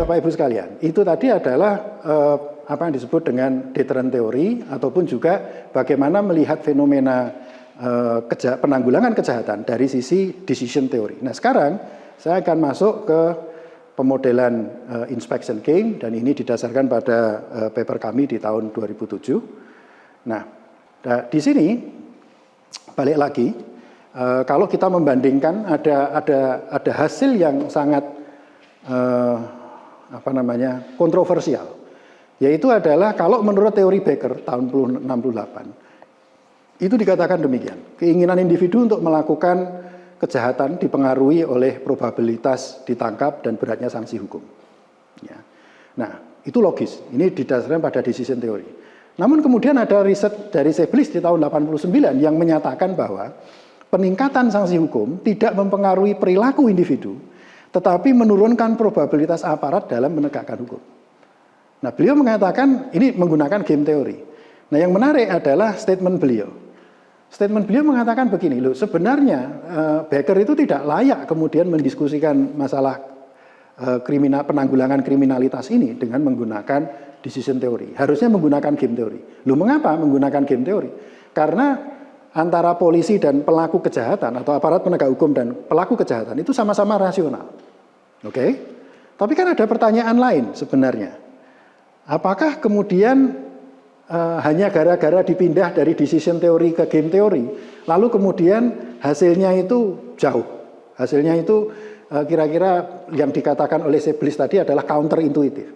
Bapak Ibu sekalian, itu tadi adalah apa yang disebut dengan deterrent theory ataupun juga bagaimana melihat fenomena penanggulangan kejahatan dari sisi decision theory. Nah, sekarang saya akan masuk ke pemodelan inspection game dan ini didasarkan pada paper kami di tahun 2007. Nah, di sini balik lagi kalau kita membandingkan ada hasil yang sangat kontroversial, yaitu adalah kalau menurut teori Becker tahun 1968 itu dikatakan demikian, keinginan individu untuk melakukan kejahatan dipengaruhi oleh probabilitas ditangkap dan beratnya sanksi hukum. Ya. Nah, itu logis. Ini didasarkan pada decision theory. Namun kemudian ada riset dari Seblis di tahun 89 yang menyatakan bahwa peningkatan sanksi hukum tidak mempengaruhi perilaku individu, tetapi menurunkan probabilitas aparat dalam menegakkan hukum. Nah, beliau mengatakan ini menggunakan game theory. Nah, yang menarik adalah statement beliau. Statement beliau mengatakan begini, loh, sebenarnya Becker itu tidak layak kemudian mendiskusikan masalah penanggulangan kriminalitas ini dengan menggunakan decision theory. Harusnya menggunakan game theory. Loh, mengapa menggunakan game theory? Karena antara polisi dan pelaku kejahatan atau aparat penegak hukum dan pelaku kejahatan itu sama-sama rasional. Oke? Tapi kan ada pertanyaan lain sebenarnya. Apakah kemudian hanya gara-gara dipindah dari decision theory ke game theory, lalu kemudian hasilnya itu jauh. Hasilnya itu kira-kira yang dikatakan oleh Seblis tadi adalah counterintuitif.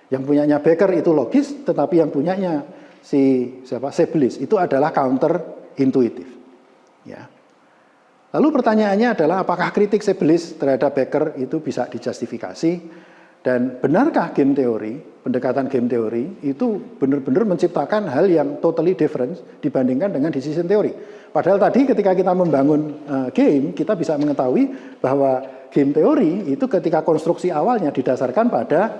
Yang punyanya Becker itu logis, tetapi yang punyanya Seblis itu adalah counterintuitif. Ya. Lalu pertanyaannya adalah apakah kritik Seblis terhadap Becker itu bisa dijustifikasi? Dan benarkah game theory, pendekatan game theory itu benar-benar menciptakan hal yang totally different dibandingkan dengan decision theory. Padahal tadi ketika kita membangun game, kita bisa mengetahui bahwa game theory itu ketika konstruksi awalnya didasarkan pada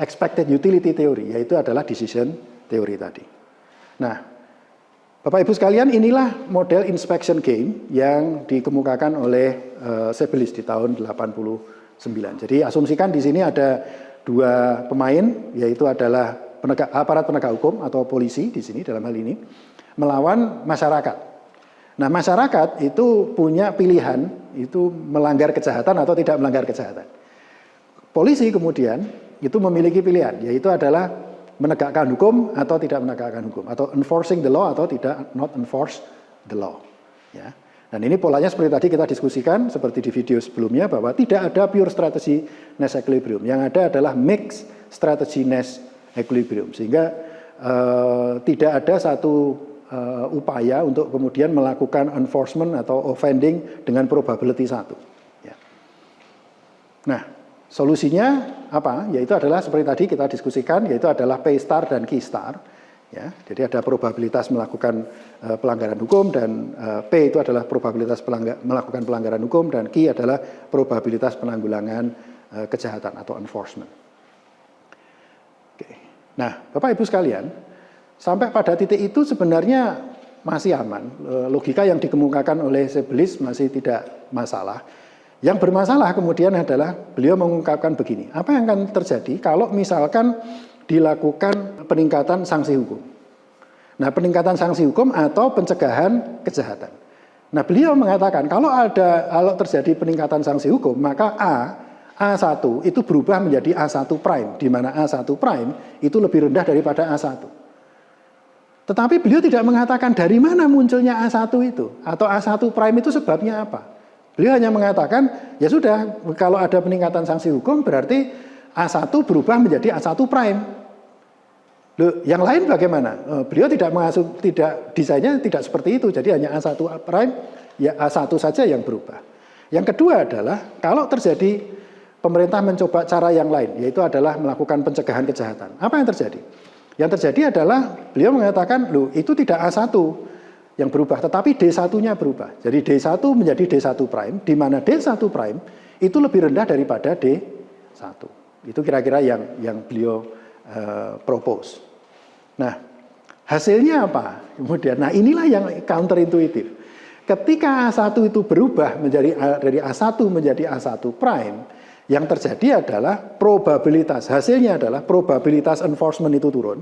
expected utility theory, yaitu adalah decision theory tadi. Nah, Bapak Ibu sekalian, inilah model inspection game yang dikemukakan oleh Seblis di tahun 89. Jadi asumsikan di sini ada dua pemain, yaitu adalah aparat penegak hukum atau polisi di sini dalam hal ini melawan masyarakat. Nah, masyarakat itu punya pilihan itu melanggar kejahatan atau tidak melanggar kejahatan. Polisi kemudian itu memiliki pilihan, yaitu adalah menegakkan hukum atau tidak menegakkan hukum, atau enforcing the law atau tidak not enforce the law. Ya. Dan ini polanya seperti tadi kita diskusikan seperti di video sebelumnya bahwa tidak ada pure strategy Nash equilibrium. Yang ada adalah mixed strategy Nash equilibrium. Sehingga tidak ada satu upaya untuk kemudian melakukan enforcement atau offending dengan probability 1. Ya. Nah, solusinya apa? Yaitu adalah seperti tadi kita diskusikan, yaitu adalah P star dan Q star. Ya, jadi ada probabilitas melakukan pelanggaran hukum dan P itu adalah probabilitas melakukan pelanggaran hukum dan Q adalah probabilitas penanggulangan kejahatan atau enforcement. Oke. Nah, Bapak Ibu sekalian, sampai pada titik itu sebenarnya masih aman. Logika yang dikemukakan oleh Seblis masih tidak masalah. Yang bermasalah kemudian adalah beliau mengungkapkan begini, apa yang akan terjadi kalau misalkan dilakukan peningkatan sanksi hukum. Nah, peningkatan sanksi hukum atau pencegahan kejahatan. Nah, beliau mengatakan kalau terjadi peningkatan sanksi hukum, maka A1 itu berubah menjadi A1 prime, di mana A1 prime itu lebih rendah daripada A1. Tetapi beliau tidak mengatakan dari mana munculnya A1 itu, atau A1 prime itu sebabnya apa. Beliau hanya mengatakan, ya sudah, kalau ada peningkatan sanksi hukum berarti A1 berubah menjadi A1 prime. Loh, yang lain bagaimana? Beliau desainnya tidak seperti itu, jadi hanya A1 prime, ya A1 saja yang berubah. Yang kedua adalah, kalau terjadi pemerintah mencoba cara yang lain, yaitu adalah melakukan pencegahan kejahatan. Apa yang terjadi? Yang terjadi adalah, beliau mengatakan, loh itu tidak A1 yang berubah, tetapi D1-nya berubah. Jadi D1 menjadi D1 prime, di mana D1 prime itu lebih rendah daripada D1. Itu kira-kira yang beliau propose. Nah, hasilnya apa? Kemudian, nah inilah yang counterintuitif. Ketika A1 itu berubah dari A1 menjadi A1 prime, Yang terjadi adalah hasilnya adalah probabilitas enforcement itu turun,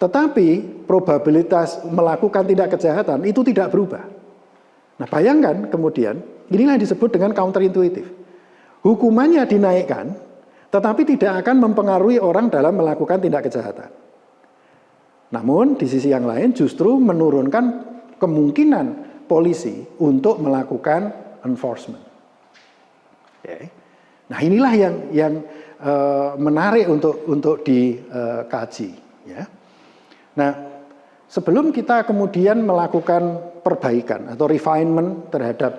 tetapi probabilitas melakukan tindak kejahatan itu tidak berubah. Nah, bayangkan kemudian, inilah yang disebut dengan counterintuitif. Hukumannya dinaikkan, tetapi tidak akan mempengaruhi orang dalam melakukan tindak kejahatan. Namun, di sisi yang lain justru menurunkan kemungkinan polisi untuk melakukan enforcement. Okay. Nah, inilah yang menarik untuk dikaji. Ya. Nah, sebelum kita kemudian melakukan perbaikan atau refinement terhadap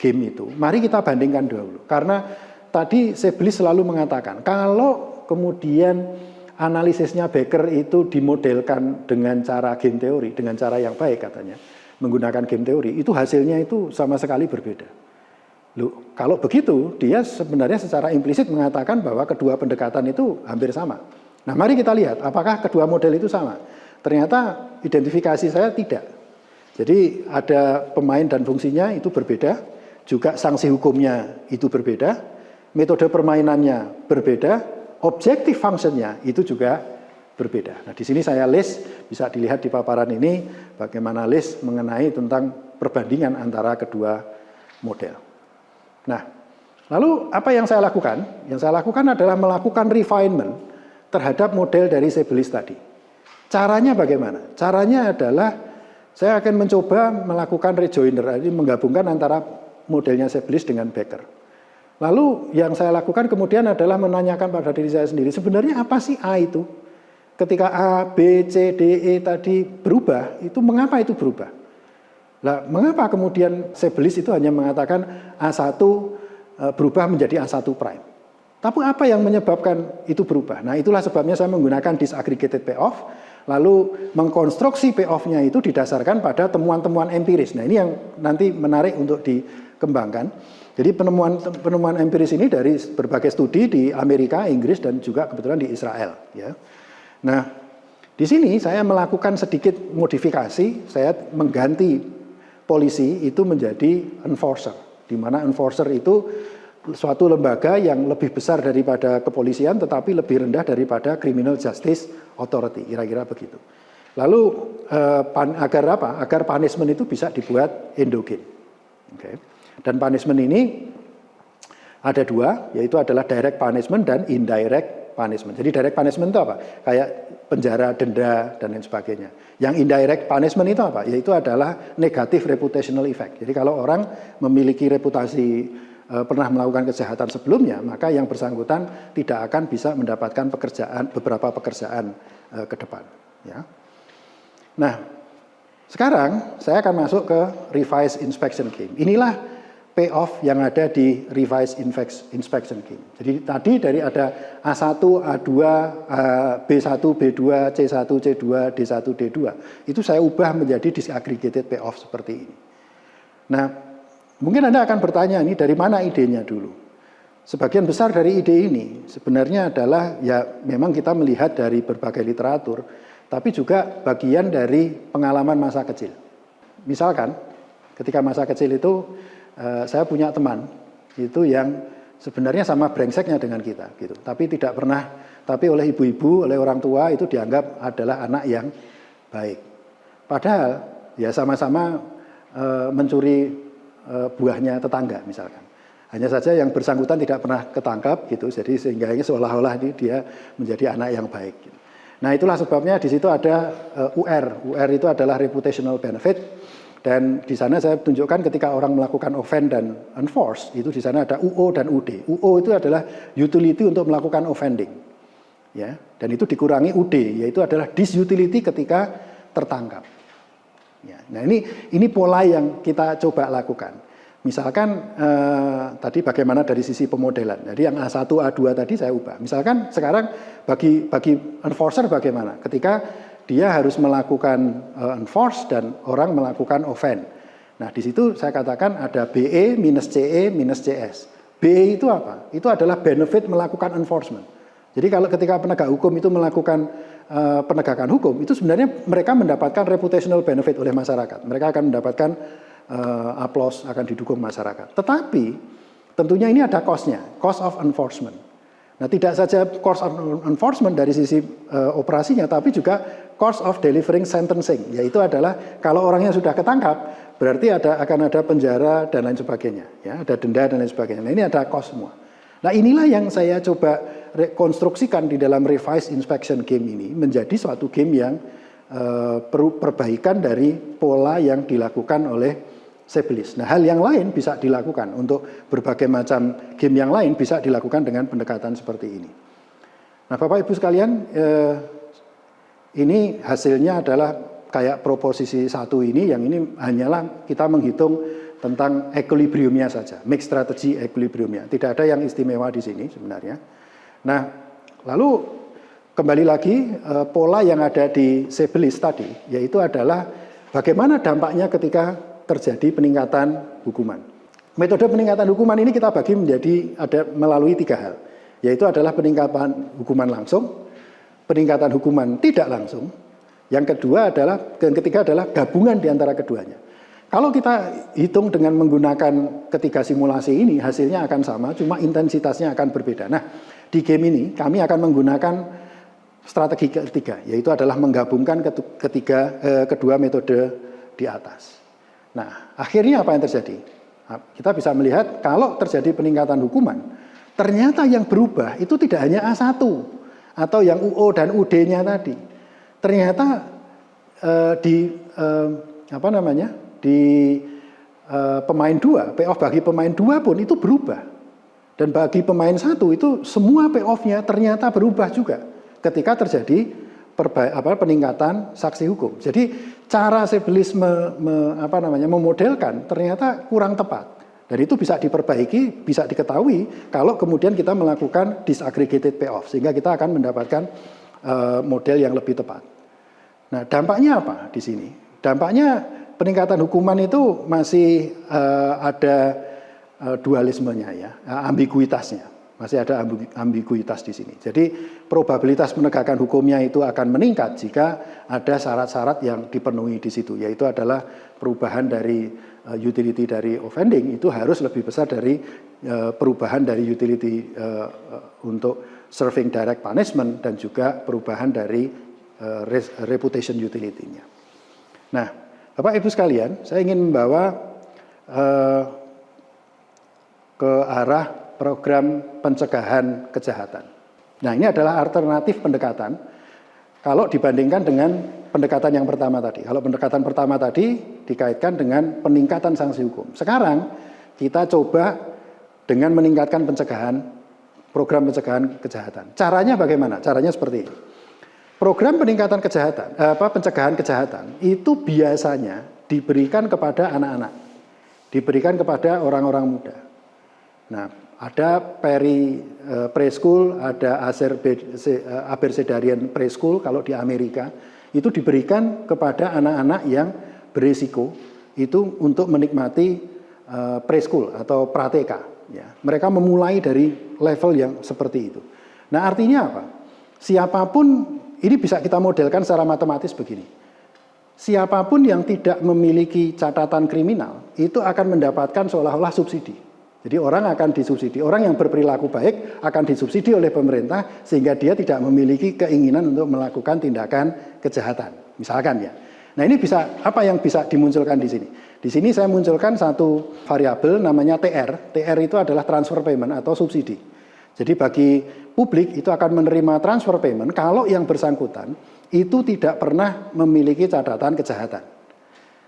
game itu, mari kita bandingkan dulu. Karena tadi Seblis selalu mengatakan, kalau kemudian analisisnya Becker itu dimodelkan dengan cara game teori, dengan cara yang baik katanya, menggunakan game teori, itu hasilnya itu sama sekali berbeda. Loh, kalau begitu, dia sebenarnya secara implisit mengatakan bahwa kedua pendekatan itu hampir sama. Nah, mari kita lihat apakah kedua model itu sama. Ternyata identifikasi saya tidak. Jadi ada pemain dan fungsinya itu berbeda, juga sanksi hukumnya itu berbeda, metode permainannya berbeda, objektif functionnya itu juga berbeda. Nah, di sini saya list, bisa dilihat di paparan ini bagaimana list mengenai tentang perbandingan antara kedua model. Nah, lalu apa yang saya lakukan? Yang saya lakukan adalah melakukan refinement terhadap model dari Seblis tadi. Caranya bagaimana? Caranya adalah saya akan mencoba melakukan rejoinder, jadi menggabungkan antara modelnya Seblis dengan Becker. Lalu yang saya lakukan kemudian adalah menanyakan pada diri saya sendiri, sebenarnya apa sih A itu? Ketika A, B, C, D, E tadi berubah, itu mengapa itu berubah? Nah, mengapa kemudian Seblis itu hanya mengatakan A1 berubah menjadi A1 prime? Tapi apa yang menyebabkan itu berubah? Nah, itulah sebabnya saya menggunakan disaggregated payoff, lalu mengkonstruksi payoff-nya itu didasarkan pada temuan-temuan empiris. Nah, ini yang nanti menarik untuk dikembangkan. Jadi penemuan empiris ini dari berbagai studi di Amerika, Inggris, dan juga kebetulan di Israel. Ya. Nah, di sini saya melakukan sedikit modifikasi, saya mengganti polisi itu menjadi enforcer, di mana enforcer itu suatu lembaga yang lebih besar daripada kepolisian, tetapi lebih rendah daripada criminal justice authority, kira-kira begitu. Lalu agar apa? Agar punishment itu bisa dibuat endogen. Okay. Dan punishment ini ada dua, yaitu adalah direct punishment dan indirect punishment. Jadi direct punishment itu apa? Kayak penjara, denda, dan lain sebagainya. Yang indirect punishment itu apa? Yaitu adalah negative reputational effect. Jadi kalau orang memiliki reputasi pernah melakukan kejahatan sebelumnya, maka yang bersangkutan tidak akan bisa mendapatkan beberapa pekerjaan ke depan. Ya. Nah, sekarang saya akan masuk ke revised inspection game. Inilah payoff yang ada di revised inspection game. Jadi tadi dari ada A1, A2, B1, B2, C1, C2, D1, D2. Itu saya ubah menjadi disaggregated payoff seperti ini. Nah, mungkin Anda akan bertanya, ini dari mana idenya dulu? Sebagian besar dari ide ini sebenarnya adalah, ya memang kita melihat dari berbagai literatur, tapi juga bagian dari pengalaman masa kecil. Misalkan, ketika masa kecil itu, saya punya teman itu yang sebenarnya sama brengseknya dengan kita, gitu. Tapi oleh ibu-ibu, oleh orang tua itu dianggap adalah anak yang baik. Padahal ya sama-sama mencuri buahnya tetangga misalkan. Hanya saja yang bersangkutan tidak pernah ketangkap, gitu. Jadi sehingga ini seolah-olah dia menjadi anak yang baik. Gitu. Nah, itulah sebabnya di situ ada UR. UR itu adalah reputational benefit. Dan di sana saya tunjukkan ketika orang melakukan offend dan enforce, itu di sana ada UO dan UD. UO itu adalah utility untuk melakukan offending. Ya, dan itu dikurangi UD, yaitu adalah disutility ketika tertangkap. Ya, nah ini pola yang kita coba lakukan. Misalkan tadi bagaimana dari sisi pemodelan. Jadi yang A1, A2 tadi saya ubah. Misalkan sekarang bagi enforcer bagaimana? Ketika dia harus melakukan enforce dan orang melakukan offend. Nah, di situ saya katakan ada BE minus CE minus CS. BE itu apa? Itu adalah benefit melakukan enforcement. Jadi kalau ketika penegak hukum itu melakukan penegakan hukum, itu sebenarnya mereka mendapatkan reputational benefit oleh masyarakat. Mereka akan mendapatkan applause, akan didukung masyarakat. Tetapi tentunya ini ada cost-nya, cost of enforcement. Nah, tidak saja cost of enforcement dari sisi operasinya, tapi juga cost of delivering sentencing, yaitu adalah kalau orangnya sudah ketangkap, berarti akan ada penjara dan lain sebagainya, ya, ada denda dan lain sebagainya. Nah, ini ada cost semua. Nah, inilah yang saya coba rekonstruksikan di dalam revised inspection game ini menjadi suatu game yang perbaikan dari pola yang dilakukan oleh Sebelis. Nah, hal yang lain bisa dilakukan untuk berbagai macam game yang lain bisa dilakukan dengan pendekatan seperti ini. Nah, Bapak Ibu sekalian, ini hasilnya adalah kayak proposisi 1 ini, yang ini hanyalah kita menghitung tentang equilibriumnya saja, mixed strategy equilibriumnya. Tidak ada yang istimewa di sini sebenarnya. Nah, lalu kembali lagi pola yang ada di Sebelis tadi, yaitu adalah bagaimana dampaknya ketika terjadi peningkatan hukuman. Metode peningkatan hukuman ini kita bagi menjadi melalui 3 hal, yaitu adalah peningkatan hukuman langsung, peningkatan hukuman tidak langsung, yang ketiga adalah gabungan di antara keduanya. Kalau kita hitung dengan menggunakan ketiga simulasi ini, hasilnya akan sama, cuma intensitasnya akan berbeda. Nah, di game ini kami akan menggunakan strategi ketiga, yaitu adalah menggabungkan kedua metode di atas. Nah, akhirnya apa yang terjadi? Kita bisa melihat kalau terjadi peningkatan hukuman, ternyata yang berubah itu tidak hanya A1 atau yang UO dan UD-nya tadi. Ternyata di pemain 2, payoff bagi pemain 2 pun itu berubah. Dan bagi pemain 1 itu semua payoff-nya ternyata berubah juga ketika terjadi peningkatan saksi hukum. Jadi cara Sebelis memodelkan ternyata kurang tepat. Dan itu bisa diperbaiki, bisa diketahui kalau kemudian kita melakukan disaggregated payoff, sehingga kita akan mendapatkan model yang lebih tepat. Nah, dampaknya apa di sini? Dampaknya peningkatan hukuman itu masih ada dualismenya, ya, ambiguitasnya. Masih ada ambiguitas di sini. Jadi probabilitas penegakan hukumnya itu akan meningkat jika ada syarat-syarat yang dipenuhi di situ, yaitu adalah perubahan dari utility dari offending itu harus lebih besar dari perubahan dari utility untuk serving direct punishment, dan juga perubahan dari reputation utility-nya. Nah, Bapak Ibu sekalian, saya ingin membawa ke arah program pencegahan kejahatan. Nah, ini adalah alternatif pendekatan kalau dibandingkan dengan pendekatan yang pertama tadi. Kalau pendekatan pertama tadi dikaitkan dengan peningkatan sanksi hukum. Sekarang kita coba dengan meningkatkan program pencegahan kejahatan. Caranya bagaimana? Caranya seperti ini. Program peningkatan pencegahan kejahatan itu biasanya diberikan kepada anak-anak, diberikan kepada orang-orang muda. Nah, ada preschool, ada Abercedarian preschool kalau di Amerika, itu diberikan kepada anak-anak yang berisiko itu untuk menikmati preschool atau prateka. Ya. Mereka memulai dari level yang seperti itu. Nah, artinya apa? Siapapun, ini bisa kita modelkan secara matematis begini. Siapapun yang tidak memiliki catatan kriminal itu akan mendapatkan seolah-olah subsidi. Jadi orang akan disubsidi, orang yang berperilaku baik akan disubsidi oleh pemerintah sehingga dia tidak memiliki keinginan untuk melakukan tindakan kejahatan, misalkan ya. Nah, ini apa yang bisa dimunculkan di sini? Di sini saya munculkan satu variabel namanya TR. TR itu adalah transfer payment atau subsidi. Jadi bagi publik itu akan menerima transfer payment kalau yang bersangkutan itu tidak pernah memiliki catatan kejahatan.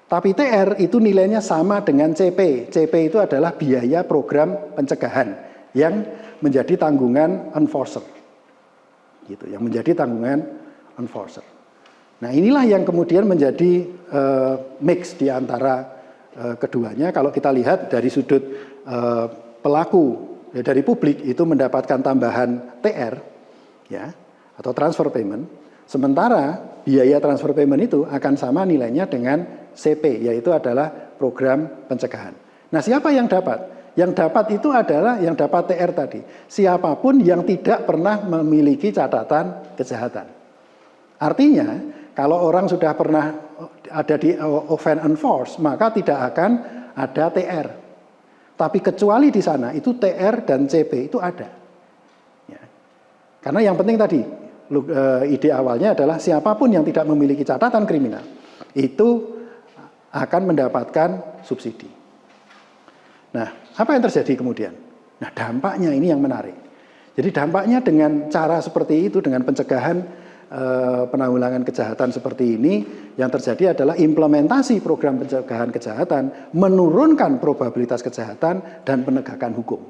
Tapi TR itu nilainya sama dengan CP. CP itu adalah biaya program pencegahan yang menjadi tanggungan enforcer. Gitu, yang menjadi tanggungan enforcer. Nah, inilah yang kemudian menjadi mix di antara keduanya. Kalau kita lihat dari sudut pelaku, dari publik itu mendapatkan tambahan TR, ya, atau transfer payment. Sementara biaya transfer payment itu akan sama nilainya dengan CP, yaitu adalah program pencegahan. Nah, siapa yang dapat? Yang dapat itu adalah yang dapat TR tadi. Siapapun yang tidak pernah memiliki catatan kejahatan. Artinya, kalau orang sudah pernah ada di offense enforce, maka tidak akan ada TR. Tapi kecuali di sana itu TR dan CP itu ada. Ya. Karena yang penting tadi, ide awalnya adalah siapapun yang tidak memiliki catatan kriminal itu akan mendapatkan subsidi. Nah, apa yang terjadi kemudian? Nah, dampaknya ini yang menarik. Jadi dampaknya dengan cara seperti itu, dengan pencegahan penanggulangan kejahatan seperti ini, yang terjadi adalah implementasi program pencegahan kejahatan menurunkan probabilitas kejahatan dan penegakan hukum.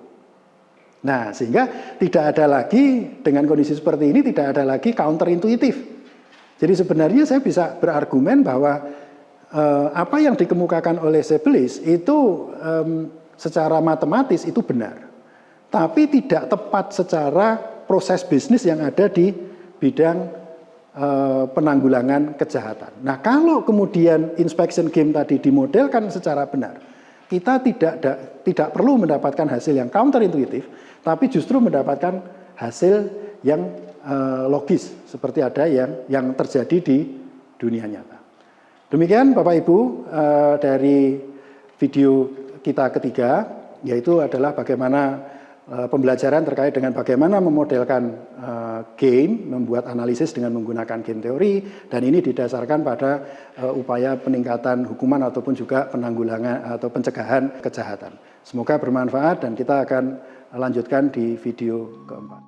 Nah, sehingga tidak ada lagi, dengan kondisi seperti ini tidak ada lagi counterintuitif. Jadi sebenarnya saya bisa berargumen bahwa apa yang dikemukakan oleh Sebelis itu secara matematis itu benar, tapi tidak tepat secara proses bisnis yang ada di bidang penanggulangan kejahatan. Nah, kalau kemudian inspection game tadi dimodelkan secara benar, kita tidak perlu mendapatkan hasil yang counterintuitif, tapi justru mendapatkan hasil yang logis seperti ada yang terjadi di dunia nyata. Demikian Bapak Ibu dari video kita ketiga, yaitu adalah bagaimana pembelajaran terkait dengan bagaimana memodelkan game, membuat analisis dengan menggunakan game teori, dan ini didasarkan pada upaya peningkatan hukuman ataupun juga penanggulangan atau pencegahan kejahatan. Semoga bermanfaat dan kita akan lanjutkan di video keempat.